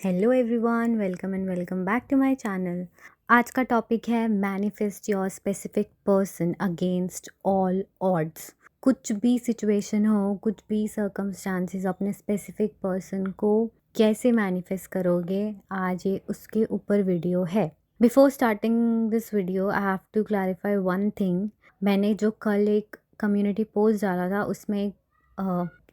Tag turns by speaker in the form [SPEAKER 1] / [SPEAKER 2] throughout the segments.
[SPEAKER 1] Hello everyone, welcome and welcome back to my channel. आज का topic है manifest your specific person against all odds. कुछ भी situation हो, कुछ भी सर्कमस्टांसेस, अपने स्पेसिफिक पर्सन को कैसे मैनिफेस्ट करोगे, आज ये उसके ऊपर वीडियो है। Before starting this video I have to clarify one thing. मैंने जो कल एक कम्युनिटी पोस्ट डाला था उसमें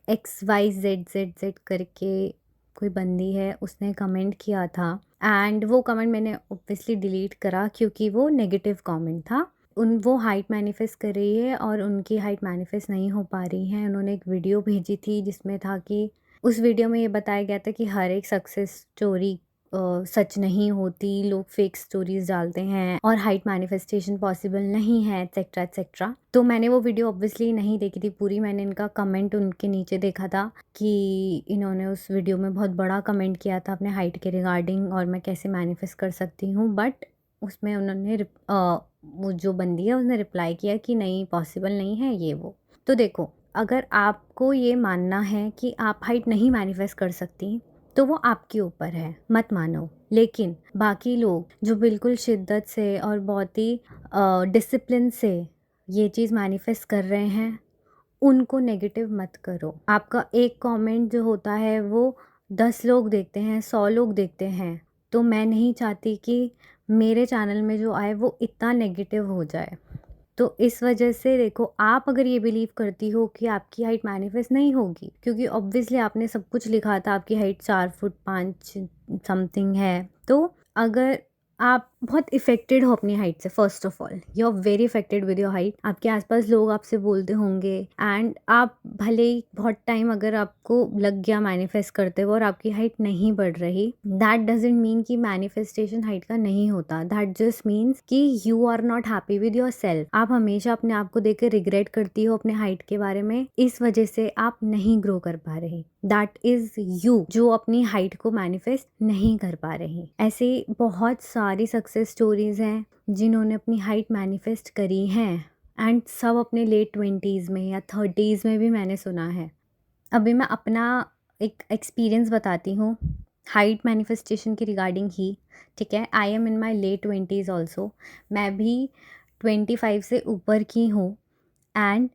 [SPEAKER 1] XYZZZ करके कोई बंदी है, उसने कमेंट किया था एंड वो कमेंट मैंने ऑब्वियसली डिलीट करा क्योंकि वो नेगेटिव कमेंट था। वो हाइट मैनिफेस्ट कर रही है और उनकी हाइट मैनिफेस्ट नहीं हो पा रही है। उन्होंने एक वीडियो भेजी थी जिसमें था कि उस वीडियो में ये बताया गया था कि हर एक सक्सेस स्टोरी सच नहीं होती, लोग फेक स्टोरीज डालते हैं और हाइट मैनिफेस्टेशन पॉसिबल नहीं है, एक्सेट्रा एक्सेट्रा। तो मैंने वो वीडियो ऑब्वियसली नहीं देखी थी पूरी, मैंने इनका कमेंट उनके नीचे देखा था कि इन्होंने उस वीडियो में बहुत बड़ा कमेंट किया था अपने हाइट के रिगार्डिंग और मैं कैसे मैनिफेस्ट कर सकती हूँ। बट उसमें उन्होंने वो जो बंदी है उसने रिप्लाई किया कि नहीं, पॉसिबल नहीं है ये वो। तो देखो, अगर आपको ये मानना है कि आप हाइट नहीं मैनिफेस्ट कर सकती तो वो आपके ऊपर है, मत मानो। लेकिन बाकी लोग जो बिल्कुल शिद्दत से और बहुत ही डिसिप्लिन से ये चीज़ मैनिफेस्ट कर रहे हैं, उनको नेगेटिव मत करो। आपका एक कमेंट जो होता है वो 10 लोग देखते हैं, 100 लोग देखते हैं। तो मैं नहीं चाहती कि मेरे चैनल में जो आए वो इतना नेगेटिव हो जाए। तो इस वजह से देखो, आप अगर ये बिलीव करती हो कि आपकी हाइट मैनिफेस्ट नहीं होगी, क्योंकि ऑब्वियसली आपने सब कुछ लिखा था आपकी हाइट 4 फुट 5 समथिंग है, तो अगर आप बहुत इफेक्टेड हो अपनी हाइट से, first of all you are very affected with your height. आपके आसपास लोग आपसे बोलते होंगे एंड आप भले ही बहुत टाइम अगर आपको लग गया मैनिफेस्ट करते हुए और आपकी हाइट नहीं बढ़ रही, दैट डजेंट मीन कि मैनिफेस्टेशन हाइट का नहीं होता। दैट जस्ट मीन्स कि you are not happy with yourself. आप हमेशा अपने आप को देख कर रिग्रेट करती हो अपने हाइट के बारे में, इस वजह से आप नहीं ग्रो कर पा रही। दैट इज यू जो अपनी हाइट को मैनिफेस्ट नहीं कर पा रही। ऐसे बहुत सारी सक्सेस स्टोरीज हैं जिन्होंने अपनी हाइट मैनिफेस्ट करी हैं एंड सब अपने लेट 20s में या 30s में भी मैंने सुना है। अभी मैं अपना एक एक्सपीरियंस बताती हूँ हाइट मैनिफेस्टेशन के रिगार्डिंग ही, ठीक है। I am in my late 20s also. मैं भी 25 से ऊपर की हूँ एंड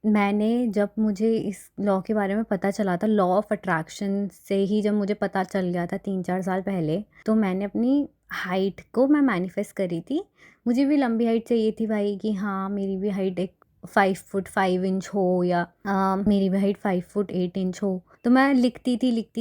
[SPEAKER 1] मैंने, जब मुझे इस लॉ के बारे में पता चला था, लॉ ऑफ अट्रैक्शन से ही जब मुझे पता चल गया था 3-4 साल पहले, तो मैंने अपनी हाइट को मैं मैनिफेस्ट करी थी। मुझे भी लंबी हाइट चाहिए थी भाई, कि हाँ मेरी भी हाइट एक 5 फुट 5 इंच हो या मेरी भी हाइट 5 फुट 8 इंच हो। तो मैं लिखती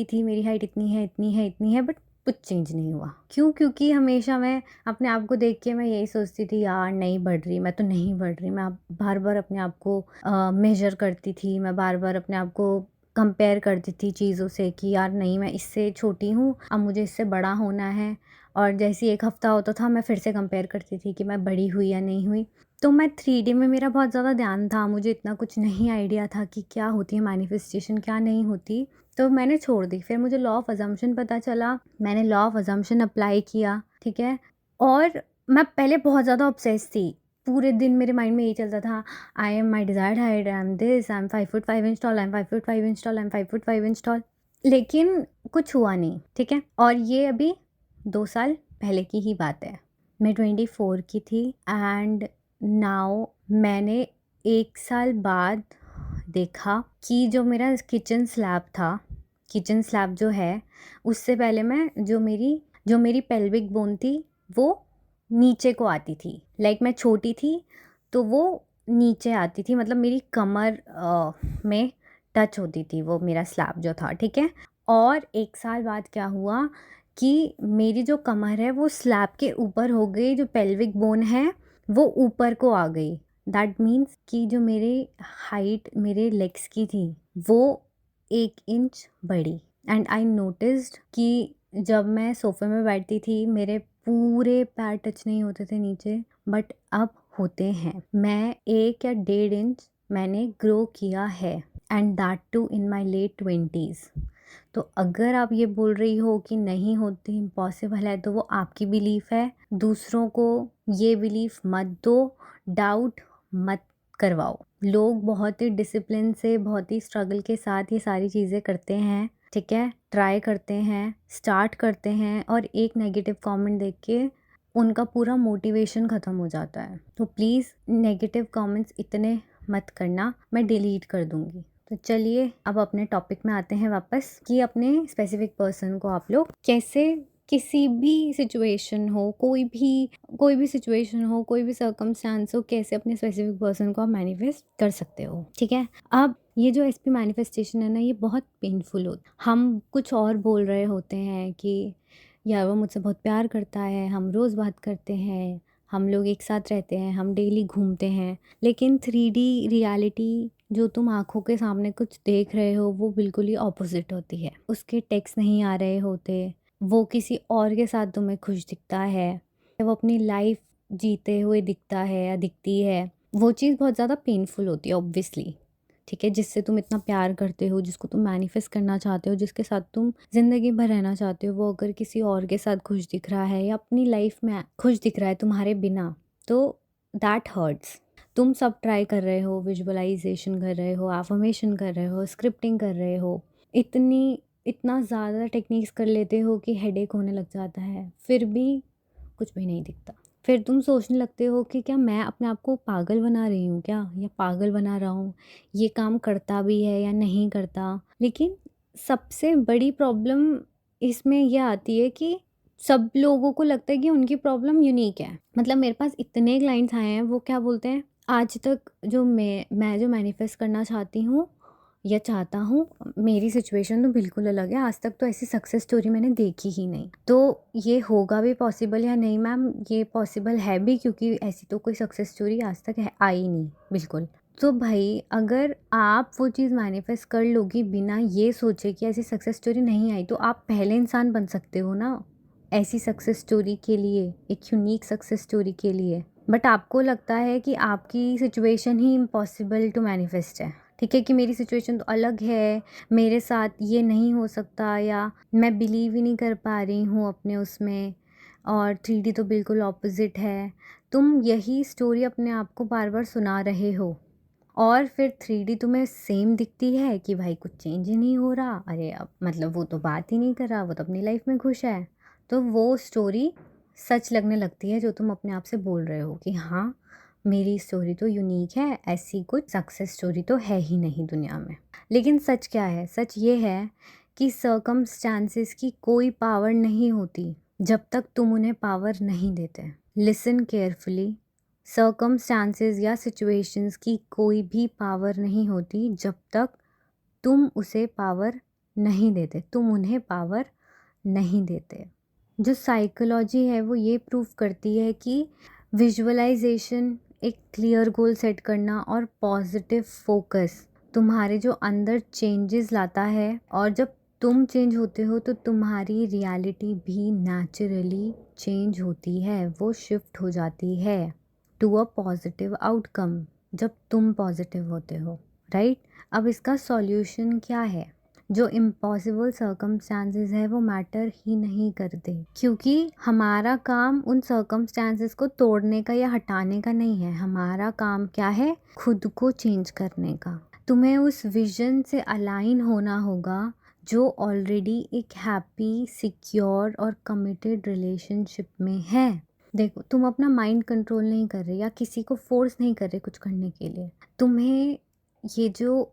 [SPEAKER 1] थी मेरी हाइट इतनी है इतनी है इतनी है, बट कुछ चेंज नहीं हुआ। क्यों? क्योंकि हमेशा मैं अपने आप को देख के मैं यही सोचती थी, यार नहीं बढ़ रही, मैं तो नहीं बढ़ रही। मैं बार बार अपने आप को मेजर करती थी, मैं बार बार अपने आप को कंपेयर करती थी चीज़ों से कि यार नहीं, मैं इससे छोटी हूँ, अब मुझे इससे बड़ा होना है। और जैसे एक हफ्ता होता था मैं फिर से कंपेयर करती थी कि मैं बड़ी हुई या नहीं हुई। तो मैं 3D में मेरा बहुत ज़्यादा ध्यान था, मुझे इतना कुछ नहीं आइडिया था कि क्या होती है मैनिफेस्टेशन, क्या नहीं होती। तो मैंने छोड़ दी। फिर मुझे लॉ ऑफ अजम्पशन पता चला, मैंने लॉ ऑफ अजम्पशन अप्लाई किया, ठीक है। और मैं पहले बहुत ज़्यादा ऑब्सेस थी, पूरे दिन मेरे माइंड में यही चलता था, I am my desired height, I am this, I am 5 foot 5 inch toll, I am 5 foot 5 inch toll, I am 5 foot 5 inch toll. लेकिन कुछ हुआ नहीं, ठीक है। और ये अभी 2 साल पहले की ही बात है। मैं 24 की थी एंड नाउ मैंने 1 साल बाद देखा कि जो मेरा किचन स्लैब था, किचन स्लैब जो है, उससे पहले मैं जो मेरी पेल्विक बोन थी वो नीचे को आती थी। लाइक मैं छोटी थी तो वो नीचे आती थी, मतलब मेरी कमर में टच होती थी वो मेरा स्लैब जो था, ठीक है। और 1 साल बाद क्या हुआ कि मेरी जो कमर है वो स्लैब के ऊपर हो गई, जो पेल्विक बोन है वो ऊपर को आ गई। दैट मीन्स कि जो मेरी हाइट मेरे लेग्स की थी वो 1 इंच बढ़ी। एंड आई नोटिस्ड कि जब मैं सोफे में बैठती थी मेरे पूरे पैर टच नहीं होते थे नीचे, बट अब होते हैं। मैं 1 या 1.5 इंच मैंने ग्रो किया है and that too in my late 20s। तो अगर आप ये बोल रही हो कि नहीं होती, इम्पॉसिबल है, तो वो आपकी बिलीफ है। दूसरों को ये बिलीफ मत दो, डाउट मत करवाओ। लोग बहुत ही डिसिप्लिन से, बहुत ही स्ट्रगल के साथ ये सारी चीज़ें करते हैं, ठीक है, ट्राई करते हैं, स्टार्ट करते हैं और एक नेगेटिव कमेंट देख के उनका पूरा मोटिवेशन ख़त्म हो जाता है। तो प्लीज़ नेगेटिव कमेंट्स इतने मत करना, मैं डिलीट कर दूँगी। तो चलिए अब अपने टॉपिक में आते हैं वापस कि अपने स्पेसिफिक पर्सन को आप लोग कैसे किसी भी सिचुएशन हो, कोई भी सिचुएशन हो, कोई भी सर्कमस्टांस हो, कैसे अपने स्पेसिफिक पर्सन को आप मैनिफेस्ट कर सकते हो, ठीक है। अब ये जो एसपी मैनिफेस्टेशन है ना, ये बहुत पेनफुल होता है। हम कुछ और बोल रहे होते हैं कि यार वो मुझसे बहुत प्यार करता है, हम रोज़ बात करते हैं, हम लोग एक साथ रहते हैं, हम डेली घूमते हैं, लेकिन 3D रियलिटी जो तुम आँखों के सामने कुछ देख रहे हो वो बिल्कुल ही ऑपोज़िट होती है। उसके टेक्स्ट नहीं आ रहे होते, वो किसी और के साथ तुम्हें खुश दिखता है, वो अपनी लाइफ़ जीते हुए दिखता है या दिखती है। वो चीज़ बहुत ज़्यादा पेनफुल होती है ऑब्वियसली, ठीक है। जिससे तुम इतना प्यार करते हो, जिसको तुम मैनिफेस्ट करना चाहते हो, जिसके साथ तुम ज़िंदगी भर रहना चाहते हो, वो अगर किसी और के साथ खुश दिख रहा है या अपनी लाइफ में खुश दिख रहा है तुम्हारे बिना, तो दैट हर्ट्स। तुम सब ट्राई कर रहे हो, विजुअलाइजेशन कर रहे हो, एफर्मेशन कर रहे हो, स्क्रिप्टिंग कर रहे हो, इतना ज़्यादा टेक्निक्स कर लेते हो कि हेडेक होने लग जाता है, फिर भी कुछ भी नहीं दिखता। फिर तुम सोचने लगते हो कि क्या मैं अपने आप को पागल बना रही हूँ क्या, या पागल बना रहा हूँ, ये काम करता भी है या नहीं करता। लेकिन सबसे बड़ी प्रॉब्लम इसमें ये आती है कि सब लोगों को लगता है कि उनकी प्रॉब्लम यूनिक है। मतलब मेरे पास इतने क्लाइंट्स आए हैं, वो क्या बोलते हैं, आज तक जो मैं जो मैनिफेस्ट करना चाहती हूँ या चाहता हूँ, मेरी सिचुएशन तो बिल्कुल अलग है, आज तक तो ऐसी सक्सेस स्टोरी मैंने देखी ही नहीं। तो ये होगा भी पॉसिबल या नहीं मैम, ये पॉसिबल है भी, क्योंकि ऐसी तो कोई सक्सेस स्टोरी आज तक आई नहीं बिल्कुल। तो भाई अगर आप वो चीज़ मैनिफेस्ट कर लोगी बिना ये सोचे कि ऐसी सक्सेस स्टोरी नहीं आई, तो आप पहले इंसान बन सकते हो ना ऐसी सक्सेस स्टोरी के लिए, एक यूनिक सक्सेस स्टोरी के लिए। बट आपको लगता है कि आपकी सिचुएशन ही इम्पॉसिबल टू मैनिफेस्ट है, ठीक है, कि मेरी सिचुएशन तो अलग है, मेरे साथ ये नहीं हो सकता, या मैं बिलीव ही नहीं कर पा रही हूँ अपने उसमें, और 3D तो बिल्कुल ऑपोजिट है। तुम यही स्टोरी अपने आप को बार बार सुना रहे हो, और फिर 3D तुम्हें सेम दिखती है कि भाई कुछ चेंज ही नहीं हो रहा, अरे अब मतलब वो तो बात ही नहीं कर रहा, वो तो अपनी लाइफ में खुश है। तो वो स्टोरी सच लगने लगती है जो तुम अपने आप से बोल रहे हो कि हाँ मेरी स्टोरी तो यूनिक है, ऐसी कुछ सक्सेस स्टोरी तो है ही नहीं दुनिया में। लेकिन सच क्या है, सच ये है कि सर्कमस्टांसेस की कोई पावर नहीं होती जब तक तुम उन्हें पावर नहीं देते। लिसन केयरफुली, सर्कमस्टांसेस या सिचुएशंस की कोई भी पावर नहीं होती जब तक तुम उसे पावर नहीं देते, तुम उन्हें पावर नहीं देते। जो साइकोलॉजी है वो ये प्रूव करती है कि विजुअलाइजेशन, एक क्लियर गोल सेट करना और पॉजिटिव फोकस तुम्हारे जो अंदर चेंजेस लाता है, और जब तुम चेंज होते हो तो तुम्हारी रियलिटी भी नेचुरली चेंज होती है, वो शिफ्ट हो जाती है टू अ पॉजिटिव आउटकम जब तुम पॉजिटिव होते हो, राइट। अब इसका सॉल्यूशन क्या है, जो इम्पॉसिबल सर्कमस्टांसेस है वो मैटर ही नहीं करते, क्योंकि हमारा काम उन सर्कमस्टांसेस को तोड़ने का या हटाने का नहीं है, हमारा काम क्या है, खुद को चेंज करने का। तुम्हें उस विजन से अलाइन होना होगा जो ऑलरेडी एक हैप्पी, सिक्योर और कमिटेड रिलेशनशिप में है। देखो, तुम अपना माइंड कंट्रोल नहीं कर रहे या किसी को फोर्स नहीं कर रहे कुछ करने के लिए। तुम्हें ये जो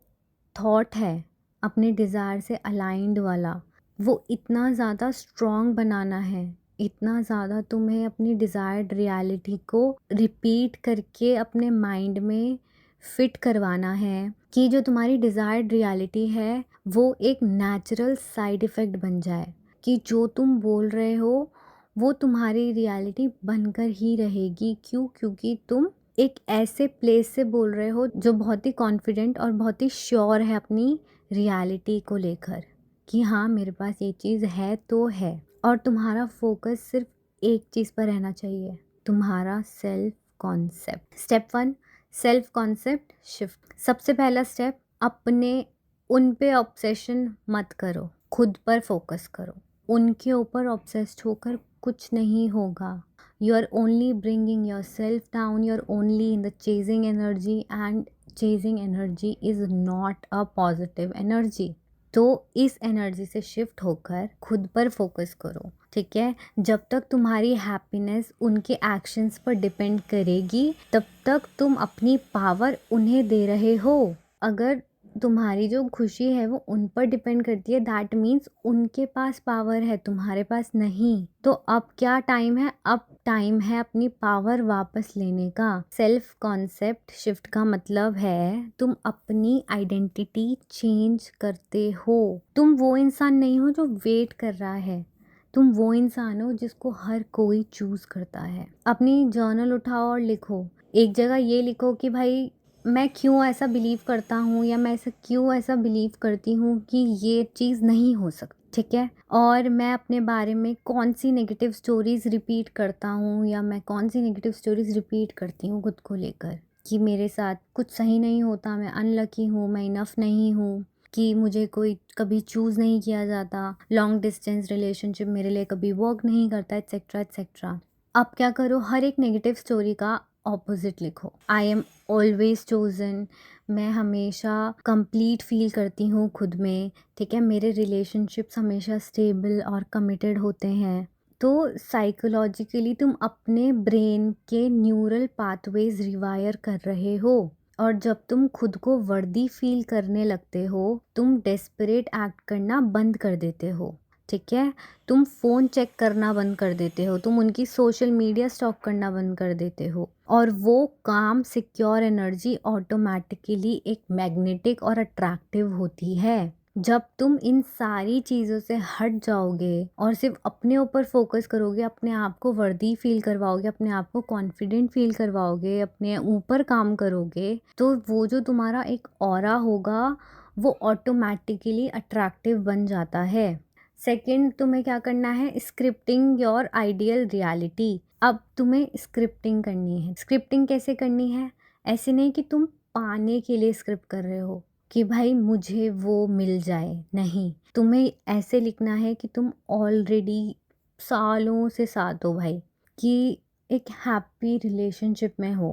[SPEAKER 1] थॉट है अपने डिज़ायर से अलाइंड वाला, वो इतना ज़्यादा स्ट्रॉन्ग बनाना है, इतना ज़्यादा तुम्हें अपनी डिज़ायर्ड रियलिटी को रिपीट करके अपने माइंड में फिट करवाना है कि जो तुम्हारी डिज़ायर्ड रियलिटी है वो एक नेचुरल साइड इफ़ेक्ट बन जाए, कि जो तुम बोल रहे हो वो तुम्हारी रियलिटी बनकर ही रहेगी। क्यों? क्योंकि तुम एक ऐसे प्लेस से बोल रहे हो जो बहुत ही कॉन्फिडेंट और बहुत ही श्योर है अपनी रियलिटी को लेकर, कि हाँ मेरे पास ये चीज़ है तो है। और तुम्हारा फोकस सिर्फ एक चीज़ पर रहना चाहिए, तुम्हारा self concept. Step 1, self concept shift. सबसे पहला स्टेप, अपने उन पे ऑब्सेशन मत करो, खुद पर फोकस करो। उनके ऊपर ऑब्सेस्ड होकर कुछ नहीं होगा। You are only bringing yourself down, you're only in the chasing energy, and chasing energy is not a positive energy. तो इस एनर्जी से शिफ्ट होकर खुद पर फोकस करो, ठीक है? जब तक तुम्हारी हैप्पीनेस उनके एक्शंस पर डिपेंड करेगी, तब तक तुम अपनी पावर उन्हें दे रहे हो। अगर तुम्हारी जो खुशी है वो उन पर डिपेंड करती है, दैट मीन्स उनके पास पावर है, तुम्हारे पास नहीं। तो अब क्या टाइम है? अब टाइम है अपनी पावर वापस लेने का। सेल्फ कॉन्सेप्ट शिफ्ट का मतलब है तुम अपनी आइडेंटिटी चेंज करते हो। तुम वो इंसान नहीं हो जो वेट कर रहा है, तुम वो इंसान हो जिसको हर कोई चूज करता है। अपनी जर्नल उठाओ और लिखो। एक जगह ये लिखो कि भाई मैं क्यों ऐसा बिलीव करता हूँ, या मैं ऐसा क्यों ऐसा बिलीव करती हूँ कि ये चीज़ नहीं हो सकती, ठीक है? और मैं अपने बारे में कौन सी नेगेटिव स्टोरीज रिपीट करता हूँ, या मैं कौन सी नेगेटिव स्टोरीज रिपीट करती हूँ खुद को लेकर, कि मेरे साथ कुछ सही नहीं होता, मैं अनलकी हूँ, मैं इनफ नहीं हूँ, कि मुझे कोई कभी चूज़ नहीं किया जाता, लॉन्ग डिस्टेंस रिलेशनशिप मेरे लिए कभी वर्क नहीं करता, एट्सेट्रा एट्सेट्रा। अब क्या करो, हर एक नेगेटिव स्टोरी का ऑपोजिट लिखो। आई एम ऑलवेज चोजन, मैं हमेशा कंप्लीट फील करती हूँ खुद में, ठीक है? मेरे रिलेशनशिप्स हमेशा स्टेबल और कमिटेड होते हैं। तो साइकोलॉजिकली तुम अपने ब्रेन के न्यूरल पाथवेज रिवायर कर रहे हो। और जब तुम खुद को वर्दी फील करने लगते हो, तुम डेस्परेट एक्ट करना बंद कर देते हो, ठीक है? तुम फ़ोन चेक करना बंद कर देते हो, तुम उनकी सोशल मीडिया स्टॉक करना बंद कर देते हो, और वो काम सिक्योर एनर्जी ऑटोमेटिकली एक मैग्नेटिक और अट्रैक्टिव होती है। जब तुम इन सारी चीज़ों से हट जाओगे और सिर्फ अपने ऊपर फोकस करोगे, अपने आप को वर्दी फील करवाओगे, अपने आप को कॉन्फिडेंट फील करवाओगे, अपने ऊपर काम करोगे, तो वो जो तुम्हारा एक ऑरा होगा वो ऑटोमेटिकली अट्रैक्टिव बन जाता है। सेकंड, तुम्हें क्या करना है? Scripting your ideal reality. अब तुम्हें स्क्रिप्टिंग करनी है। स्क्रिप्टिंग कैसे करनी है? ऐसे नहीं कि तुम पाने के लिए स्क्रिप्ट कर रहे हो कि भाई मुझे वो मिल जाए, नहीं। तुम्हें ऐसे लिखना है कि तुम ऑलरेडी सालों से साथ हो भाई, कि एक हैप्पी रिलेशनशिप में हो।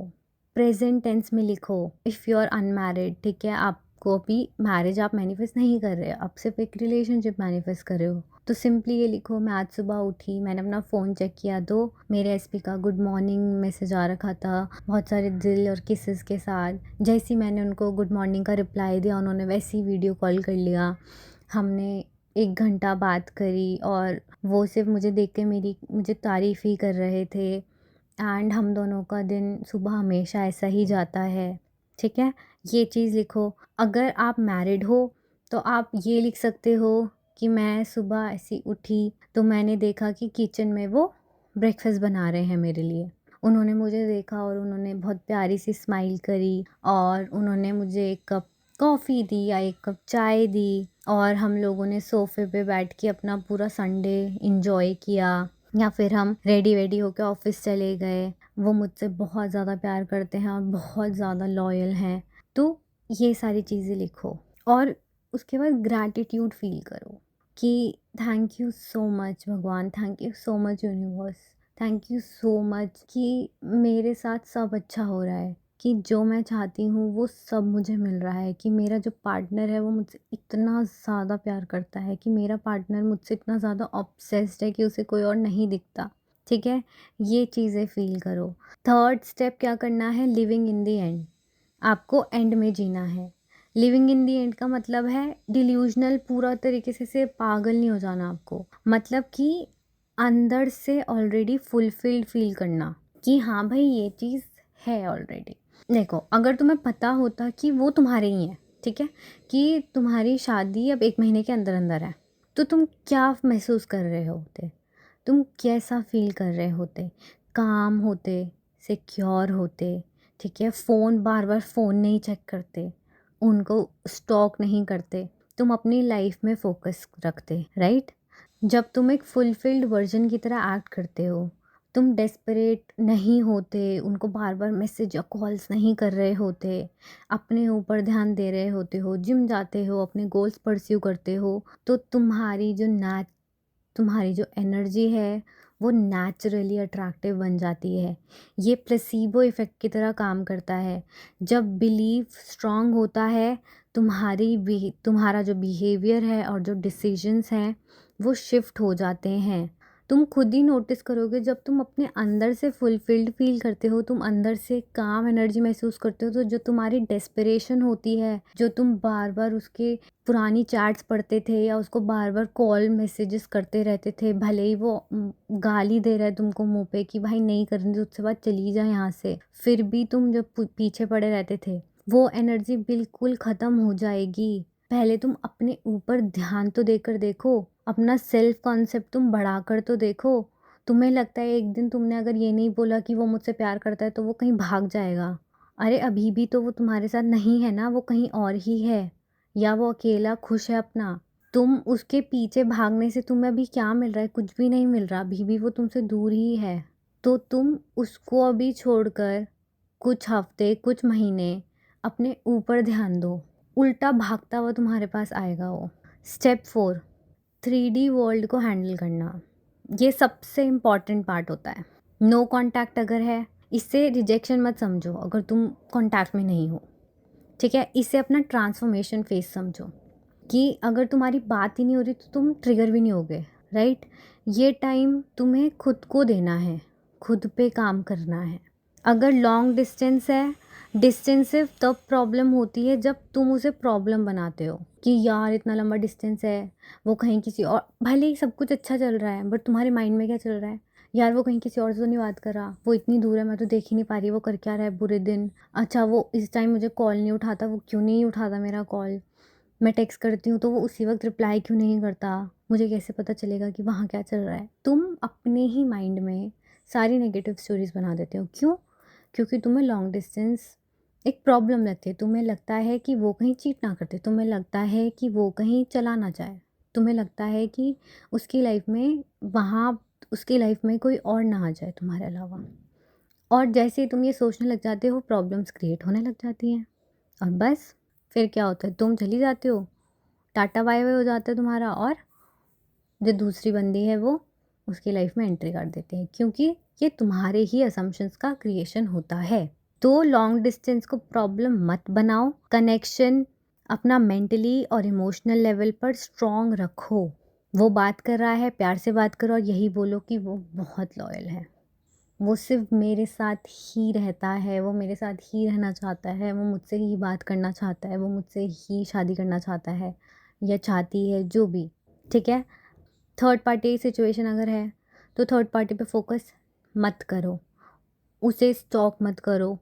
[SPEAKER 1] प्रेजेंट टेंस में लिखो। इफ़ यू आर अनमैरिड, ठीक है, आपको अभी मैरिज आप मैनिफेस्ट नहीं कर रहे, आप सिर्फ एक रिलेशनशिप मैनिफेस्ट कर रहे हो, तो सिंपली ये लिखो, मैं आज सुबह उठी, मैंने अपना फ़ोन चेक किया तो मेरे एसपी का गुड मॉर्निंग मैसेज आ रखा था, बहुत सारे दिल और किसेस के साथ। जैसे ही मैंने उनको गुड मॉर्निंग का रिप्लाई दिया, उन्होंने वैसे ही वीडियो कॉल कर लिया, हमने 1 घंटा बात करी, और वो सिर्फ मुझे देख के मुझे तारीफ़ ही कर रहे थे, एंड हम दोनों का दिन सुबह हमेशा ऐसा ही जाता है, ठीक है? ये चीज़ लिखो। अगर आप मैरिड हो तो आप ये लिख सकते हो कि मैं सुबह ऐसी उठी तो मैंने देखा कि किचन में वो ब्रेकफास्ट बना रहे हैं मेरे लिए। उन्होंने मुझे देखा और उन्होंने बहुत प्यारी सी स्माइल करी, और उन्होंने मुझे 1 कप कॉफ़ी दी या 1 कप चाय दी, और हम लोगों ने सोफ़े पे बैठ के अपना पूरा संडे एन्जॉय किया, या फिर हम रेडी वेडी होकर ऑफिस चले गए। वो मुझसे बहुत ज़्यादा प्यार करते हैं और बहुत ज़्यादा लॉयल हैं। तो ये सारी चीज़ें लिखो, और उसके बाद ग्रैटिट्यूड फ़ील करो कि थैंक यू सो मच भगवान, thank you so much universe, thank you so much कि मेरे साथ सब अच्छा हो रहा है, कि जो मैं चाहती हूँ वो सब मुझे मिल रहा है, कि मेरा जो पार्टनर है वो मुझसे इतना ज़्यादा प्यार करता है, कि मेरा पार्टनर मुझसे इतना ज़्यादा ऑब्सेस्ड है कि उसे कोई और नहीं दिखता, ठीक है? ये चीज़ें फ़ील करो। थर्ड स्टेप क्या करना है? Living in the end. आपको एंड में जीना है। लिविंग इन दी एंड का मतलब है डिल्यूजनल पूरा तरीके से पागल नहीं हो जाना आपको, मतलब कि अंदर से ऑलरेडी फुलफिल्ड फील करना कि हाँ भाई ये चीज़ है ऑलरेडी। देखो, अगर तुम्हें पता होता कि वो तुम्हारे ही है, ठीक है, कि तुम्हारी शादी अब 1 महीने के अंदर अंदर है, तो तुम क्या महसूस कर रहे होते? तुम कैसा फील कर रहे होते? काम होते, सिक्योर होते, ठीक है, फ़ोन बार बार फ़ोन नहीं चेक करते, उनको स्टॉक नहीं करते, तुम अपनी लाइफ में फोकस रखते, राइट? जब तुम एक फुलफिल्ड वर्जन की तरह एक्ट करते हो, तुम डेस्परेट नहीं होते, उनको बार बार मैसेज या कॉल्स नहीं कर रहे होते, अपने ऊपर ध्यान दे रहे होते हो, जिम जाते हो, अपने गोल्स परस्यू करते हो, तो तुम्हारी जो एनर्जी है वो नेचुरली अट्रैक्टिव बन जाती है। ये प्लेसिबो इफ़ेक्ट की तरह काम करता है। जब बिलीफ स्ट्रांग होता है तुम्हारा जो बिहेवियर है और जो डिसीजंस हैं वो शिफ्ट हो जाते हैं। तुम खुद ही नोटिस करोगे, जब तुम अपने अंदर से फुलफिल्ड फील करते हो, तुम अंदर से काम एनर्जी महसूस करते हो, तो जो तुम्हारी डेस्परेशन होती है, जो तुम बार बार उसके पुरानी चैट्स पढ़ते थे या उसको बार बार कॉल मैसेजेस करते रहते थे, भले ही वो गाली दे रहा है तुमको मुंह पे कि भाई नहीं करनी तो उससे बात चली जा यहाँ से, फिर भी तुम जब पीछे पड़े रहते थे, वो एनर्जी बिल्कुल ख़त्म हो जाएगी। पहले तुम अपने ऊपर ध्यान तो देकर देखो, अपना सेल्फ कॉन्सेप्ट तुम बढ़ाकर तो देखो। तुम्हें लगता है एक दिन तुमने अगर ये नहीं बोला कि वो मुझसे प्यार करता है तो वो कहीं भाग जाएगा। अरे अभी भी तो वो तुम्हारे साथ नहीं है ना, वो कहीं और ही है, या वो अकेला खुश है अपना। तुम उसके पीछे भागने से तुम्हें अभी क्या मिल रहा है? कुछ भी नहीं मिल रहा, अभी भी वो तुमसे दूर ही है। तो तुम उसको अभी छोड़कर कुछ हफ्ते, कुछ महीने अपने ऊपर ध्यान दो, उल्टा भागता हुआ तुम्हारे पास आएगा वो। स्टेप 4, 3D वर्ल्ड को हैंडल करना। ये सबसे इम्पॉर्टेंट पार्ट होता है। नो कांटेक्ट अगर है, इससे रिजेक्शन मत समझो अगर तुम कांटेक्ट में नहीं हो, ठीक है? इसे अपना ट्रांसफॉर्मेशन फेज समझो कि अगर तुम्हारी बात ही नहीं हो रही तो तुम ट्रिगर भी नहीं होगे, राइट? ये टाइम तुम्हें खुद को देना है, खुद पे काम करना है। अगर लॉन्ग डिस्टेंस है, डिस्टेंस सिर्फ तब प्रॉब्लम होती है जब तुम उसे प्रॉब्लम बनाते हो कि यार इतना लंबा डिस्टेंस है, वो कहीं किसी और, भले ही सब कुछ अच्छा चल रहा है बट तुम्हारे माइंड में क्या चल रहा है? यार वो कहीं किसी और से तो नहीं बात कर रहा, वो इतनी दूर है, मैं तो देख ही नहीं पा रही वो कर क्या रहा है बुरे दिन। अच्छा वो इस टाइम मुझे कॉल नहीं उठाता, वो क्यों नहीं उठाता मेरा कॉल? मैं टेक्स्ट करती हूँ तो वो उसी वक्त रिप्लाई क्यों नहीं करता? मुझे कैसे पता चलेगा कि वहाँ क्या चल रहा है? तुम अपने ही माइंड में सारी नेगेटिव स्टोरीज बना देते हो। क्यों? क्योंकि तुम्हें लॉन्ग डिस्टेंस एक प्रॉब्लम लगती है। तुम्हें लगता है कि वो कहीं चीट ना करते, तुम्हें लगता है कि वो कहीं चला ना जाए, तुम्हें लगता है कि उसकी लाइफ में वहाँ उसकी लाइफ में कोई और ना आ जाए तुम्हारे अलावा। और जैसे ही तुम ये सोचने लग जाते हो, प्रॉब्लम्स क्रिएट होने लग जाती हैं और बस फिर क्या होता है? तुम चली जाते हो, टाटा बाय बाय हो जाता है तुम्हारा, और जो दूसरी बंदी है वो उसकी लाइफ में एंट्री कर देती है, क्योंकि ये तुम्हारे ही असम्पशंस का क्रिएशन होता है। तो लॉन्ग डिस्टेंस को प्रॉब्लम मत बनाओ, कनेक्शन अपना मेंटली और इमोशनल लेवल पर स्ट्रॉन्ग रखो। वो बात कर रहा है, प्यार से बात करो और यही बोलो कि वो बहुत लॉयल है, वो सिर्फ मेरे साथ ही रहता है, वो मेरे साथ ही रहना चाहता है, वो मुझसे ही बात करना चाहता है, वो मुझसे ही शादी करना चाहता है या चाहती है, जो भी, ठीक है? थर्ड पार्टी सिचुएशन अगर है तो थर्ड पार्टी पे फोकस मत करो, उसे स्टॉक मत करो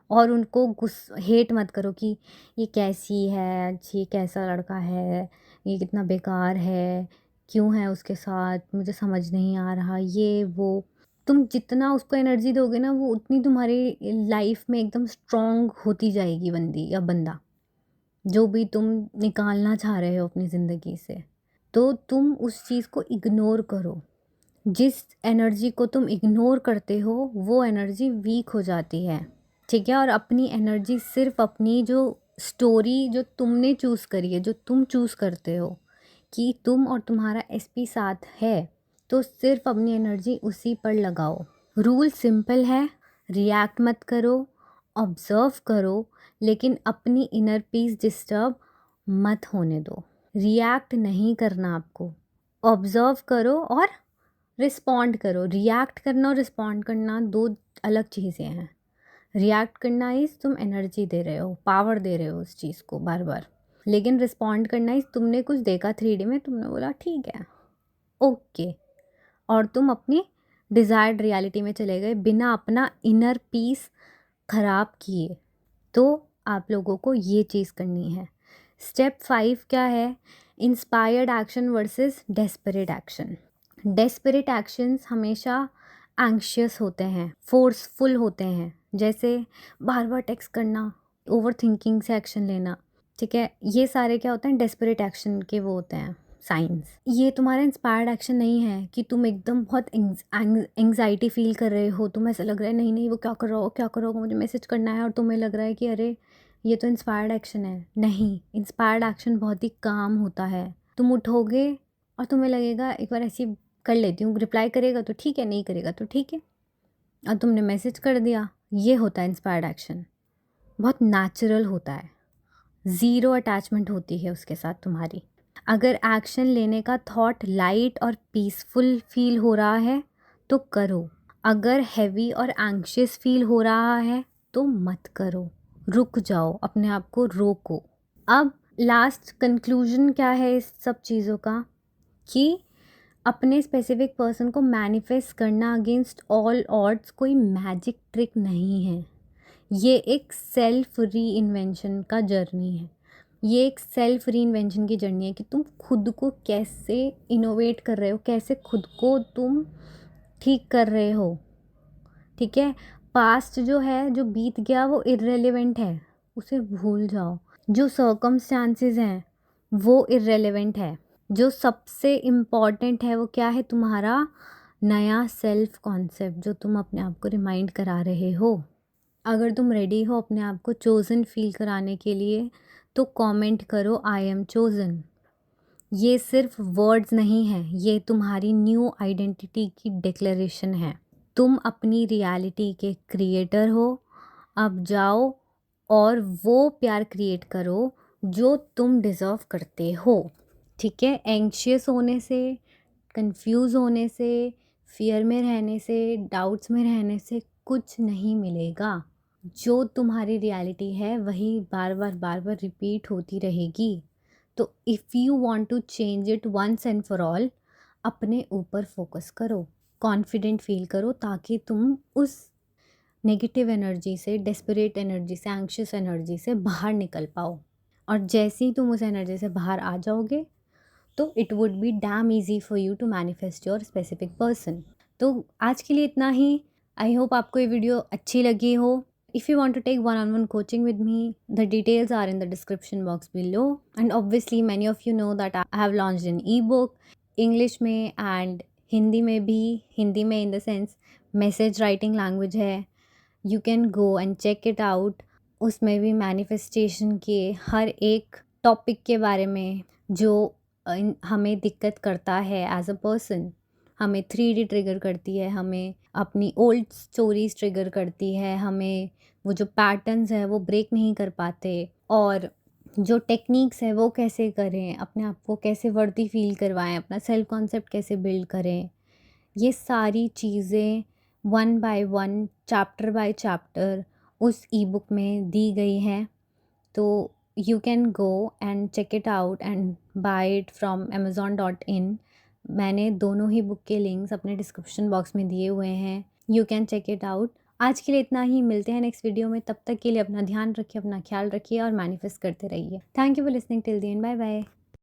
[SPEAKER 1] और उनको हेट मत करो कि ये कैसी है, ये कैसा लड़का है, ये कितना बेकार है, क्यों है उसके साथ, मुझे समझ नहीं आ रहा, ये वो। तुम जितना उसको एनर्जी दोगे ना, वो उतनी तुम्हारी लाइफ में एकदम स्ट्रॉन्ग होती जाएगी बंदी या बंदा, जो भी तुम निकालना चाह रहे हो अपनी ज़िंदगी से। तो तुम उस चीज़ को इग्नोर करो। जिस एनर्जी को तुम इग्नोर करते हो वो एनर्जी वीक हो जाती है, ठीक है? और अपनी एनर्जी सिर्फ अपनी जो स्टोरी जो तुमने चूज़ करी है, जो तुम चूज़ करते हो कि तुम और तुम्हारा एसपी साथ है, तो सिर्फ अपनी एनर्जी उसी पर लगाओ। रूल सिंपल है, रिएक्ट मत करो, ऑब्ज़र्व करो, लेकिन अपनी इनर पीस डिस्टर्ब मत होने दो। रिएक्ट नहीं करना आपको, ऑब्ज़र्व करो और रिस्पॉन्ड करो। रिएक्ट करना और रिस्पॉन्ड करना दो अलग चीज़ें हैं। रिएक्ट करना इज़ तुम एनर्जी दे रहे हो, पावर दे रहे हो उस चीज़ को बार बार, लेकिन रिस्पॉन्ड करना इज़ तुमने कुछ देखा 3D में, तुमने बोला ठीक है, ओके, और तुम अपनी डिज़ायर्ड रियलिटी में चले गए बिना अपना इनर पीस ख़राब किए। तो आप लोगों को ये चीज़ करनी है। स्टेप 5 क्या है? Inspired action versus desperate action. Desperate actions हमेशा एंग्शियस होते हैं, फोर्सफुल होते हैं, जैसे बार बार टेक्स्ट करना, ओवर थिंकिंग से एक्शन लेना, ठीक है? ये सारे क्या होते हैं? डेस्परेट एक्शन के वो होते हैं साइंस। ये तुम्हारा इंस्पायर्ड एक्शन नहीं है कि तुम एकदम बहुत एंग्जाइटी फील कर रहे हो, तुम्हें ऐसा लग रहा है नहीं नहीं वो क्या कर रहा हो, क्या कर रहा हो, मुझे मैसेज करना है, और तुम्हें लग रहा है कि अरे ये तो इंस्पायर्ड एक्शन है। नहीं, इंस्पायर्ड एक्शन बहुत ही काम होता है। तुम उठोगे और तुम्हें लगेगा एक बार ऐसी कर लेती हूँ, रिप्लाई करेगा तो ठीक है, नहीं करेगा तो ठीक है, और तुमने मैसेज कर दिया। ये होता है इंस्पायर्ड एक्शन, बहुत नेचुरल होता है, ज़ीरो अटैचमेंट होती है उसके साथ तुम्हारी। अगर एक्शन लेने का थॉट लाइट और पीसफुल फील हो रहा है तो करो, अगर हैवी और एंग्शियस फील हो रहा है तो मत करो, रुक जाओ, अपने आप को रोको। अब लास्ट कंक्लूजन क्या है इस सब चीज़ों का, कि अपने स्पेसिफिक पर्सन को मैनिफेस्ट करना अगेंस्ट ऑल ऑड्स कोई मैजिक ट्रिक नहीं है। ये एक सेल्फ री इन्वेंशन का जर्नी है। ये एक सेल्फ री इन्वेंशन की जर्नी है कि तुम खुद को कैसे इनोवेट कर रहे हो, कैसे खुद को तुम ठीक कर रहे हो। ठीक है, पास्ट जो है, जो बीत गया, वो इर्रेलेवेंट है, उसे भूल जाओ। जो सर्कमस्टांसेस हैं वो इर्रेलेवेंट है। जो सबसे इम्पॉर्टेंट है वो क्या है, तुम्हारा नया सेल्फ कॉन्सेप्ट जो तुम अपने आप को रिमाइंड करा रहे हो। अगर तुम रेडी हो अपने आप को चोज़न फील कराने के लिए तो कमेंट करो आई एम चोज़न। ये सिर्फ वर्ड्स नहीं है, ये तुम्हारी न्यू आइडेंटिटी की डिक्लेरेशन है। तुम अपनी रियलिटी के क्रिएटर हो। अब जाओ और वो प्यार क्रिएट करो जो तुम डिज़र्व करते हो। ठीक है, एंग्शियस होने से, कंफ्यूज होने से, फियर में रहने से, डाउट्स में रहने से कुछ नहीं मिलेगा। जो तुम्हारी रियलिटी है वही बार बार रिपीट होती रहेगी। तो if you want to change it once and for all, अपने ऊपर फोकस करो, कॉन्फिडेंट फील करो, ताकि तुम उस नेगेटिव एनर्जी से, डेस्परेट एनर्जी से, एंग्शियस एनर्जी से बाहर निकल पाओ। और जैसे ही तुम उस एनर्जी से बाहर आ जाओगे तो it would be damn easy for you to manifest your specific person. तो आज के लिए इतना ही। आई होप आपको ये वीडियो अच्छी लगी हो। If you want to take one-on-one coaching with me, the details are in the description box below. And obviously, many of you know that I have launched an ebook, English में and Hindi में भी। हिंदी में in the sense message writing language है। You can go and check it out. उसमें भी manifestation के हर एक topic के बारे में जो हमें दिक्कत करता है एज अ पर्सन, हमें 3D ट्रिगर करती है, हमें अपनी ओल्ड स्टोरीज ट्रिगर करती है, हमें वो जो पैटर्न्स है वो ब्रेक नहीं कर पाते, और जो टेक्निक्स है वो कैसे करें, अपने आप को कैसे वर्दी फील करवाएं, अपना सेल्फ कॉन्सेप्ट कैसे बिल्ड करें, ये सारी चीज़ें one by one, chapter by chapter उस ई बुक में दी गई हैं। तो you can go and check it out and buy it from amazon.in। मैंने दोनों ही बुक के लिंक्स अपने डिस्क्रिप्शन बॉक्स में दिए हुए हैं, you can check it out. आज के लिए इतना ही, मिलते हैं नेक्स्ट वीडियो में। तब तक के लिए अपना ध्यान रखिए, अपना ख्याल रखिए और मैनिफेस्ट करते रहिए। Thank you for listening till the end. Bye bye.